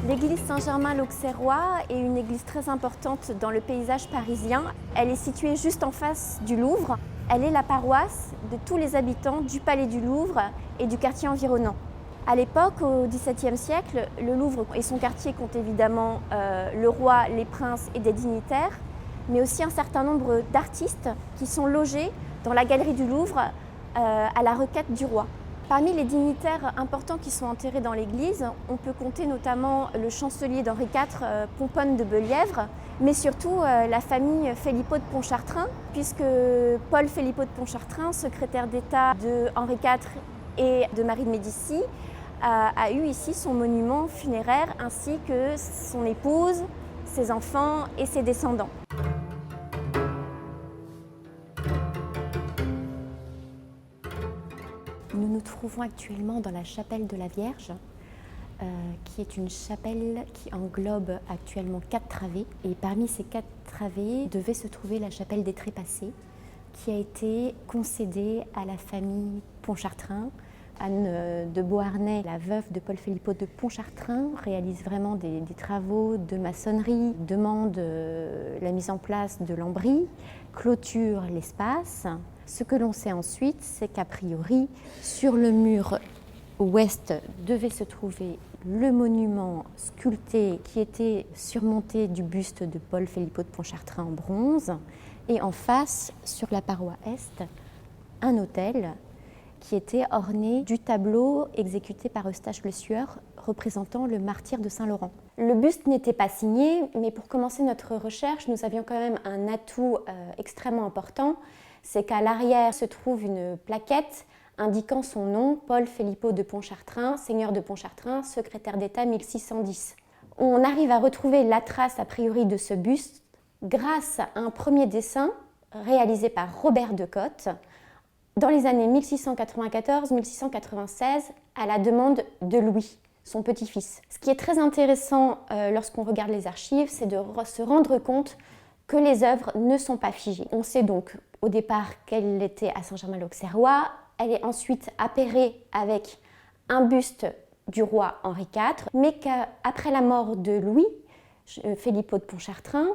L'église Saint-Germain-l'Auxerrois est une église très importante dans le paysage parisien. Elle est située juste en face du Louvre. Elle est la paroisse de tous les habitants du Palais du Louvre et du quartier environnant. À l'époque, au XVIIe siècle, le Louvre et son quartier comptent évidemment le roi, les princes et des dignitaires, mais aussi un certain nombre d'artistes qui sont logés dans la galerie du Louvre à la requête du roi. Parmi les dignitaires importants qui sont enterrés dans l'église, on peut compter notamment le chancelier d'Henri IV, Pomponne de Bellièvre, mais surtout la famille Phelippot de Pontchartrain, puisque Paul Phelippot de Pontchartrain, secrétaire d'État de Henri IV et de Marie de Médicis, a eu ici son monument funéraire ainsi que son épouse, ses enfants et ses descendants. Nous nous trouvons actuellement dans la chapelle de la Vierge, qui est une chapelle qui englobe actuellement 4 travées. Et parmi ces 4 travées devait se trouver la chapelle des Trépassés, qui a été concédée à la famille Pontchartrain. Anne de Beauharnais, la veuve de Paul Phelippot de Pontchartrain, réalise vraiment des travaux de maçonnerie, demande la mise en place de lambris, clôture l'espace. Ce que l'on sait ensuite, c'est qu'a priori, sur le mur ouest devait se trouver le monument sculpté qui était surmonté du buste de Paul Phelippot de Pontchartrain en bronze, et en face, sur la paroi est, un autel qui était orné du tableau exécuté par Eustache Le Sueur représentant le martyre de Saint-Laurent. Le buste n'était pas signé, mais pour commencer notre recherche, nous avions quand même un atout extrêmement important, c'est qu'à l'arrière se trouve une plaquette indiquant son nom, Paul Phelippot de Pontchartrain, seigneur de Pontchartrain, secrétaire d'État 1610. On arrive à retrouver la trace a priori de ce buste grâce à un premier dessin réalisé par Robert de Cotte dans les années 1694-1696 à la demande de Louis, son petit-fils. Ce qui est très intéressant lorsqu'on regarde les archives, c'est de se rendre compte que les œuvres ne sont pas figées. On sait donc au départ qu'elle était à Saint-Germain-l'Auxerrois, elle est ensuite appairée avec un buste du roi Henri IV, mais qu'après la mort de Louis, Phelippot de Pontchartrain,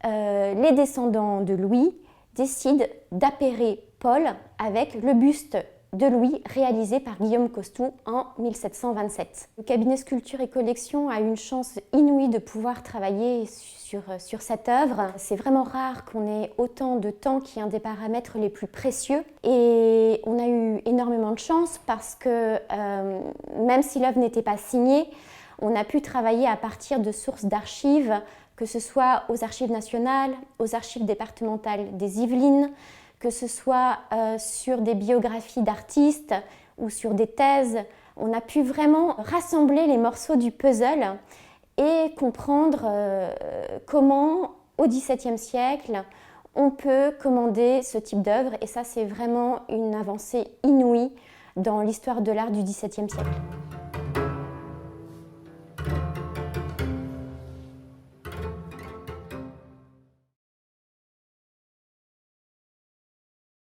les descendants de Louis décident d'appairer Paul avec le buste de Louis réalisé par Guillaume Costou en 1727. Le cabinet Sculpture et Collection a eu une chance inouïe de pouvoir travailler sur cette œuvre. C'est vraiment rare qu'on ait autant de temps, qui est un des paramètres les plus précieux. Et on a eu énormément de chance parce que même si l'œuvre n'était pas signée, on a pu travailler à partir de sources d'archives, que ce soit aux archives nationales, aux archives départementales des Yvelines, que ce soit sur des biographies d'artistes ou sur des thèses. On a pu vraiment rassembler les morceaux du puzzle et comprendre comment, au XVIIe siècle, on peut commander ce type d'œuvre. Et ça, c'est vraiment une avancée inouïe dans l'histoire de l'art du XVIIe siècle.